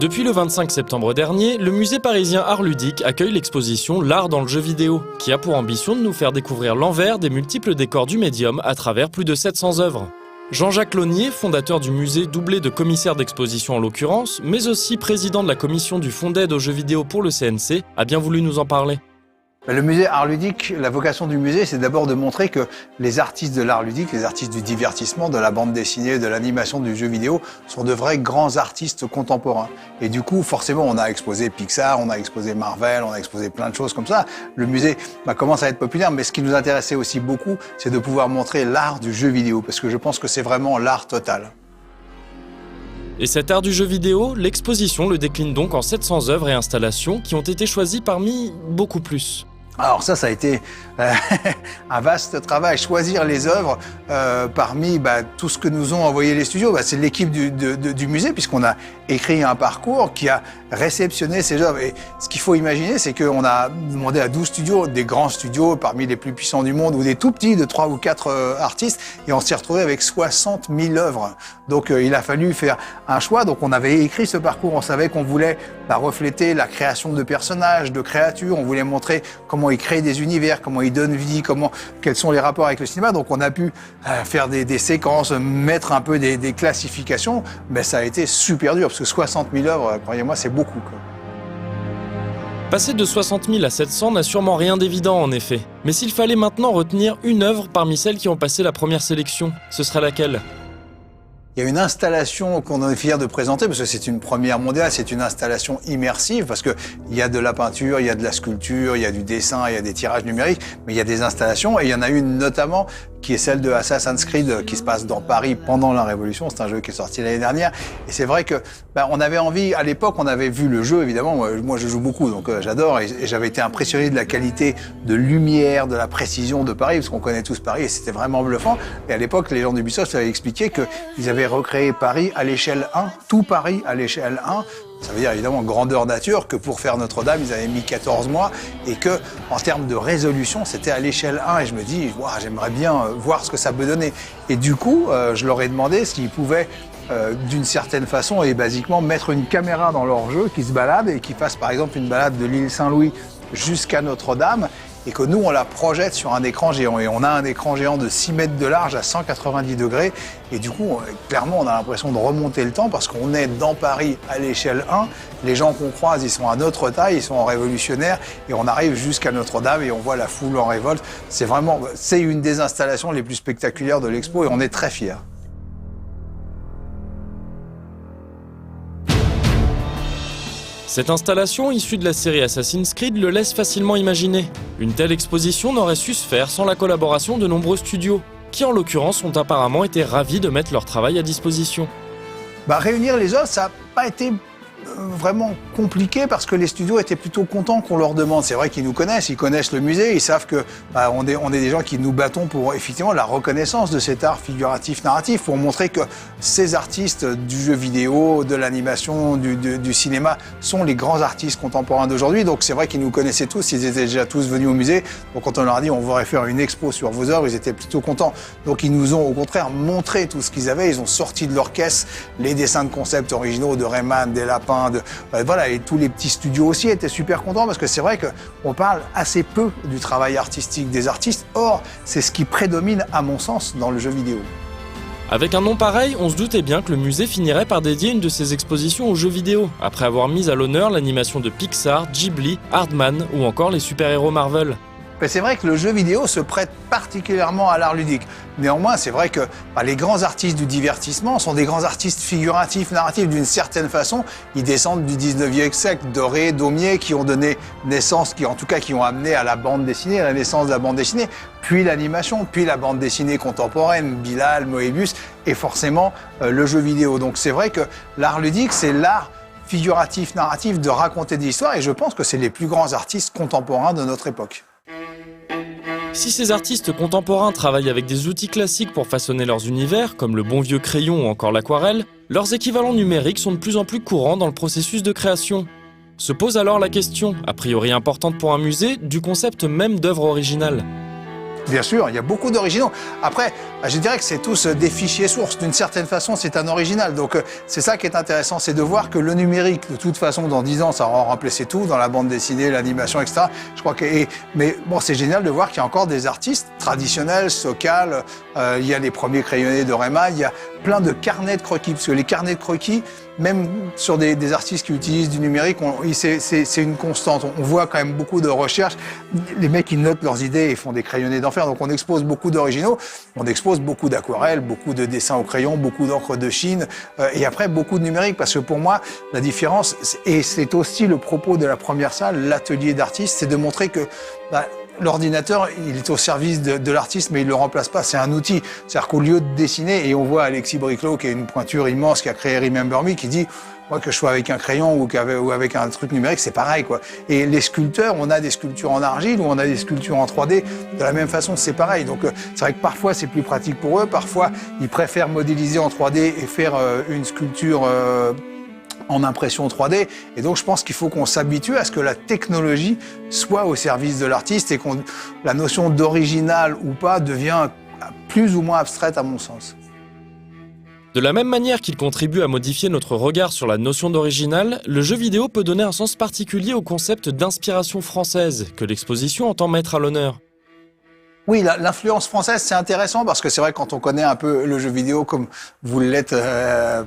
Depuis le 25 septembre dernier, le musée parisien Art Ludique accueille l'exposition L'art dans le jeu vidéo, qui a pour ambition de nous faire découvrir l'envers des multiples décors du médium à travers plus de 700 œuvres. Jean-Jacques Launier, fondateur du musée, doublé de commissaire d'exposition en l'occurrence, mais aussi président de la commission du fonds d'aide aux jeux vidéo pour le CNC, a bien voulu nous en parler. Le musée Art Ludique, la vocation du musée, c'est d'abord de montrer que les artistes de l'art ludique, les artistes du divertissement, de la bande dessinée, de l'animation, du jeu vidéo, sont de vrais grands artistes contemporains. Et du coup, forcément, on a exposé Pixar, on a exposé Marvel, on a exposé plein de choses comme ça. Le musée commence à être populaire, mais ce qui nous intéressait aussi beaucoup, c'est de pouvoir montrer l'art du jeu vidéo, parce que je pense que c'est vraiment l'art total. Et cet art du jeu vidéo, l'exposition le décline donc en 700 œuvres et installations qui ont été choisies parmi beaucoup plus. Alors ça a été un vaste travail, choisir les œuvres parmi tout ce que nous ont envoyé les studios. C'est l'équipe du musée, puisqu'on a écrit un parcours qui a réceptionné ces œuvres. Et ce qu'il faut imaginer, c'est qu'on a demandé à 12 studios, des grands studios parmi les plus puissants du monde, ou des tout petits de 3 ou 4 artistes, et on s'est retrouvé avec 60 000 œuvres. Donc il a fallu faire un choix. Donc on avait écrit ce parcours, on savait qu'on voulait refléter la création de personnages, de créatures, on voulait montrer comment ils créent des univers, comment ils donnent vie, quels sont les rapports avec le cinéma. Donc on a pu faire des séquences, mettre un peu des classifications, mais ça a été super dur, parce que 60 000 œuvres, croyez-moi, c'est beaucoup, quoi. Passer de 60 000 à 700 n'a sûrement rien d'évident en effet. Mais s'il fallait maintenant retenir une œuvre parmi celles qui ont passé la première sélection, ce serait laquelle ? Il y a une installation qu'on est fier de présenter, parce que c'est une première mondiale, c'est une installation immersive, parce que il y a de la peinture, il y a de la sculpture, il y a du dessin, il y a des tirages numériques, mais il y a des installations, et il y en a une notamment qui est celle de Assassin's Creed, qui se passe dans Paris pendant la Révolution. C'est un jeu qui est sorti l'année dernière, et c'est vrai que on avait envie, à l'époque, on avait vu le jeu, évidemment, moi je joue beaucoup, donc j'adore, et j'avais été impressionné de la qualité de lumière, de la précision de Paris, parce qu'on connaît tous Paris, et c'était vraiment bluffant. Et à l'époque, les gens d'Ubisoft avaient expliqué qu'ils avaient recréé Paris à l'échelle 1, tout Paris à l'échelle 1. Ça veut dire évidemment grandeur nature, que pour faire Notre-Dame, ils avaient mis 14 mois, et que en termes de résolution, c'était à l'échelle 1. Et je me dis, wow, j'aimerais bien voir ce que ça peut donner. Et du coup, je leur ai demandé s'ils pouvaient, d'une certaine façon et basiquement, mettre une caméra dans leur jeu qui se balade et qui fasse par exemple une balade de l'île Saint-Louis jusqu'à Notre-Dame, et que nous, on la projette sur un écran géant. Et on a un écran géant de 6 mètres de large à 190 degrés. Et du coup, clairement, on a l'impression de remonter le temps, parce qu'on est dans Paris à l'échelle 1. Les gens qu'on croise, ils sont à notre taille, ils sont révolutionnaires. Et on arrive jusqu'à Notre-Dame et on voit la foule en révolte. C'est une des installations les plus spectaculaires de l'expo, et on est très fiers. Cette installation, issue de la série Assassin's Creed, le laisse facilement imaginer. Une telle exposition n'aurait su se faire sans la collaboration de nombreux studios, qui en l'occurrence ont apparemment été ravis de mettre leur travail à disposition. Réunir les œuvres, ça n'a pas été vraiment compliqué, parce que les studios étaient plutôt contents qu'on leur demande. C'est vrai qu'ils nous connaissent, ils connaissent le musée, ils savent que on est des gens qui nous battons pour effectivement la reconnaissance de cet art figuratif narratif, pour montrer que ces artistes du jeu vidéo, de l'animation, du cinéma sont les grands artistes contemporains d'aujourd'hui. Donc c'est vrai qu'ils nous connaissaient tous, ils étaient déjà tous venus au musée. Donc quand on leur a dit on voudrait faire une expo sur vos œuvres, ils étaient plutôt contents. Donc ils nous ont au contraire montré tout ce qu'ils avaient, ils ont sorti de leur caisse les dessins de concept originaux de Rayman, des lapins, voilà, et tous les petits studios aussi étaient super contents, parce que c'est vrai qu'on parle assez peu du travail artistique des artistes. Or, c'est ce qui prédomine, à mon sens, dans le jeu vidéo. Avec un nom pareil, on se doutait bien que le musée finirait par dédier une de ses expositions aux jeux vidéo, après avoir mis à l'honneur l'animation de Pixar, Ghibli, Aardman ou encore les super-héros Marvel. C'est vrai que le jeu vidéo se prête particulièrement à l'art ludique. Néanmoins, c'est vrai que les grands artistes du divertissement sont des grands artistes figuratifs, narratifs, d'une certaine façon. Ils descendent du 19e siècle, Doré, Daumier, qui ont donné naissance, qui ont amené à la bande dessinée, à la naissance de la bande dessinée, puis l'animation, puis la bande dessinée contemporaine, Bilal, Moebius, et forcément le jeu vidéo. Donc c'est vrai que l'art ludique, c'est l'art figuratif, narratif de raconter des histoires, et je pense que c'est les plus grands artistes contemporains de notre époque. Si ces artistes contemporains travaillent avec des outils classiques pour façonner leurs univers, comme le bon vieux crayon ou encore l'aquarelle, leurs équivalents numériques sont de plus en plus courants dans le processus de création. Se pose alors la question, a priori importante pour un musée, du concept même d'œuvre originale. Bien sûr, il y a beaucoup d'originaux. Après, je dirais que c'est tous des fichiers sources. D'une certaine façon, c'est un original. Donc, c'est ça qui est intéressant, c'est de voir que le numérique, de toute façon, dans 10 ans, ça aura remplacé tout, dans la bande dessinée, l'animation, etc. Je crois que, mais bon, c'est génial de voir qu'il y a encore des artistes traditionnels, Sokal, il y a les premiers crayonnés de Rema, il y a plein de carnets de croquis, parce que les carnets de croquis, même sur des artistes qui utilisent du numérique, c'est une constante. On voit quand même beaucoup de recherches. Les mecs, ils notent leurs idées et font des crayonnés d'enfer. Donc, on expose beaucoup d'originaux, on expose beaucoup d'aquarelles, beaucoup de dessins au crayon, beaucoup d'encre de Chine, et après, beaucoup de numérique. Parce que pour moi, la différence, et c'est aussi le propos de la première salle, l'atelier d'artistes, c'est de montrer que l'ordinateur, il est au service de l'artiste, mais il ne le remplace pas. C'est un outil. C'est-à-dire qu'au lieu de dessiner, et on voit Alexis Briclot, qui a une pointure immense, qui a créé Remember Me, qui dit, moi, que je sois avec un crayon ou avec un truc numérique, c'est pareil, quoi. Et les sculpteurs, on a des sculptures en argile ou on a des sculptures en 3D. De la même façon, c'est pareil. Donc, c'est vrai que parfois, c'est plus pratique pour eux. Parfois, ils préfèrent modéliser en 3D et faire une sculpture en impression 3D. Et donc, je pense qu'il faut qu'on s'habitue à ce que la technologie soit au service de l'artiste et que la notion d'original ou pas devient plus ou moins abstraite, à mon sens. De la même manière qu'il contribue à modifier notre regard sur la notion d'original, le jeu vidéo peut donner un sens particulier au concept d'inspiration française que l'exposition entend mettre à l'honneur. Oui, l'influence française, c'est intéressant parce que c'est vrai, quand on connaît un peu le jeu vidéo comme vous l'êtes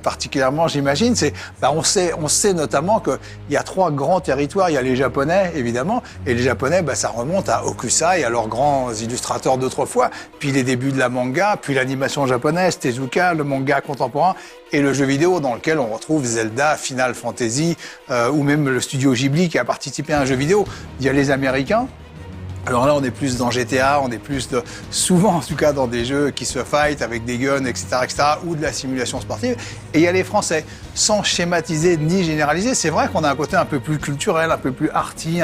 particulièrement, j'imagine, on sait notamment qu'il y a 3 grands territoires. Il y a les Japonais, évidemment, et les Japonais, ça remonte à Hokusai, à leurs grands illustrateurs d'autrefois, puis les débuts de la manga, puis l'animation japonaise, Tezuka, le manga contemporain, et le jeu vidéo dans lequel on retrouve Zelda, Final Fantasy, ou même le studio Ghibli qui a participé à un jeu vidéo. Il y a les Américains. Alors là, on est plus dans GTA, on est plus souvent en tout cas dans des jeux qui se fight avec des guns, etc., ou de la simulation sportive. Et il y a les Français, sans schématiser ni généraliser. C'est vrai qu'on a un côté un peu plus culturel, un peu plus arty,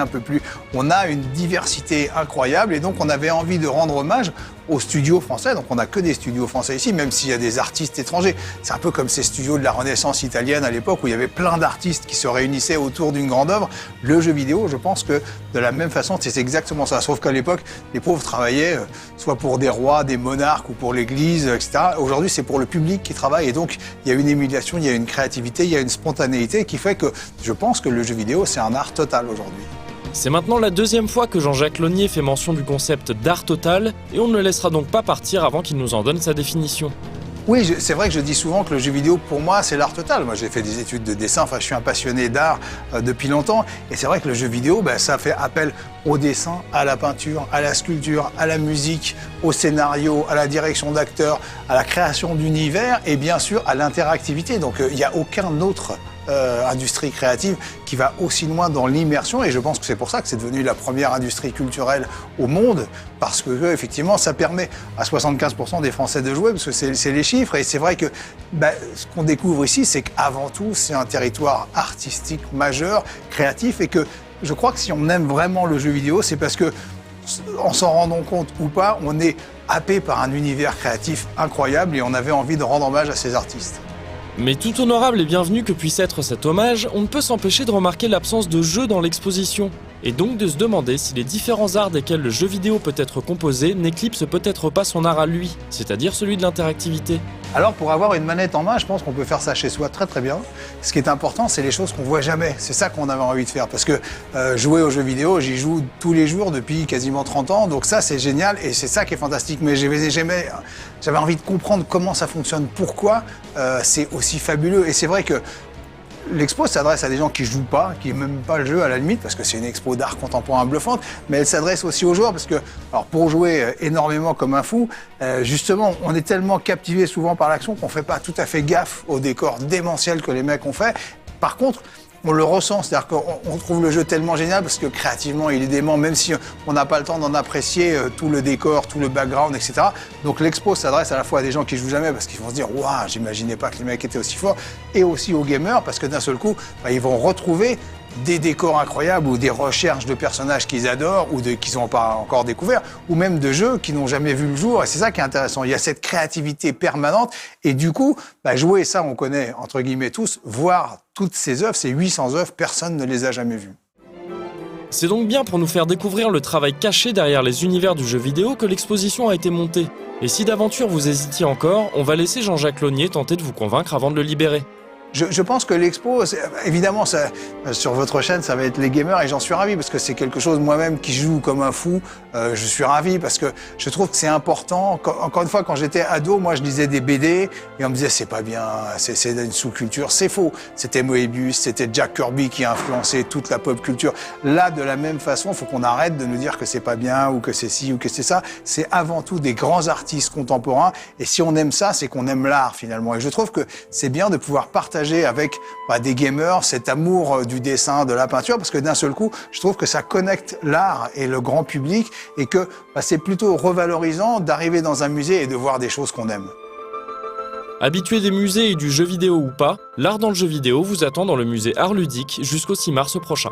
on a une diversité incroyable, et donc on avait envie de rendre hommage aux studios français. Donc on n'a que des studios français ici, même s'il y a des artistes étrangers. C'est un peu comme ces studios de la Renaissance italienne à l'époque, où il y avait plein d'artistes qui se réunissaient autour d'une grande œuvre. Le jeu vidéo, je pense que de la même façon, c'est exactement ça. Sauf qu'à l'époque, les pauvres travaillaient soit pour des rois, des monarques ou pour l'église, etc. Aujourd'hui, c'est pour le public qui travaille. Et donc, il y a une émulation, il y a une créativité, il y a une spontanéité qui fait que je pense que le jeu vidéo, c'est un art total aujourd'hui. C'est maintenant la 2e fois que Jean-Jacques Launier fait mention du concept d'art total, et on ne le laissera donc pas partir avant qu'il nous en donne sa définition. Oui, c'est vrai que je dis souvent que le jeu vidéo, pour moi, c'est l'art total. Moi, j'ai fait des études de dessin, je suis un passionné d'art depuis longtemps. Et c'est vrai que le jeu vidéo, ça fait appel au dessin, à la peinture, à la sculpture, à la musique, au scénario, à la direction d'acteurs, à la création d'univers et bien sûr à l'interactivité. Donc, il n'y a aucun autre industrie créative qui va aussi loin dans l'immersion, et je pense que c'est pour ça que c'est devenu la première industrie culturelle au monde, parce que effectivement ça permet à 75% des Français de jouer, parce que c'est les chiffres, et c'est vrai que ce qu'on découvre ici, c'est qu'avant tout c'est un territoire artistique majeur, créatif, et que je crois que si on aime vraiment le jeu vidéo, c'est parce que, en s'en rendant compte ou pas, on est happé par un univers créatif incroyable, et on avait envie de rendre hommage à ces artistes. Mais tout honorable et bienvenu que puisse être cet hommage, on ne peut s'empêcher de remarquer l'absence de jeu dans l'exposition, et donc de se demander si les différents arts desquels le jeu vidéo peut être composé n'éclipsent peut-être pas son art à lui, c'est-à-dire celui de l'interactivité. Alors, pour avoir une manette en main, je pense qu'on peut faire ça chez soi très très bien. Ce qui est important, c'est les choses qu'on voit jamais. C'est ça qu'on avait envie de faire, parce que jouer aux jeux vidéo, j'y joue tous les jours depuis quasiment 30 ans, donc ça c'est génial et c'est ça qui est fantastique. Mais j'avais envie de comprendre comment ça fonctionne, pourquoi c'est aussi fabuleux. Et c'est vrai que l'expo s'adresse à des gens qui jouent pas, qui n'aiment pas le jeu à la limite, parce que c'est une expo d'art contemporain bluffante, mais elle s'adresse aussi aux joueurs, parce que, alors pour jouer énormément comme un fou, justement, on est tellement captivé souvent par l'action qu'on fait pas tout à fait gaffe au décor démentiel que les mecs ont fait. Par contre, on le ressent, c'est-à-dire qu'on trouve le jeu tellement génial parce que créativement il est dément, même si on n'a pas le temps d'en apprécier tout le décor, tout le background, etc. Donc l'expo s'adresse à la fois à des gens qui jouent jamais parce qu'ils vont se dire « Waouh, j'imaginais pas que les mecs étaient aussi forts », et aussi aux gamers parce que d'un seul coup, ils vont retrouver des décors incroyables ou des recherches de personnages qu'ils adorent ou qu'ils n'ont pas encore découverts, ou même de jeux qui n'ont jamais vu le jour. Et c'est ça qui est intéressant. Il y a cette créativité permanente. Et du coup, jouer ça, on connaît, entre guillemets tous, voir toutes ces œuvres, ces 800 œuvres, personne ne les a jamais vues. C'est donc bien pour nous faire découvrir le travail caché derrière les univers du jeu vidéo que l'exposition a été montée. Et si d'aventure vous hésitiez encore, on va laisser Jean-Jacques Launier tenter de vous convaincre avant de le libérer. Je pense que l'expo, évidemment, sur votre chaîne, ça va être les gamers et j'en suis ravi parce que c'est quelque chose, moi-même, qui joue comme un fou. Je suis ravi parce que je trouve que c'est important. Encore une fois, quand j'étais ado, moi, je lisais des BD et on me disait, c'est pas bien, c'est une sous-culture. C'est faux. C'était Moebius, c'était Jack Kirby qui a influencé toute la pop culture. Là, de la même façon, il faut qu'on arrête de nous dire que c'est pas bien ou que c'est ci ou que c'est ça. C'est avant tout des grands artistes contemporains et si on aime ça, c'est qu'on aime l'art, finalement. Et je trouve que c'est bien de pouvoir partager avec des gamers cet amour du dessin, de la peinture, parce que d'un seul coup, je trouve que ça connecte l'art et le grand public et que c'est plutôt revalorisant d'arriver dans un musée et de voir des choses qu'on aime. Habitué des musées et du jeu vidéo ou pas, l'art dans le jeu vidéo vous attend dans le musée Art Ludique jusqu'au 6 mars prochain.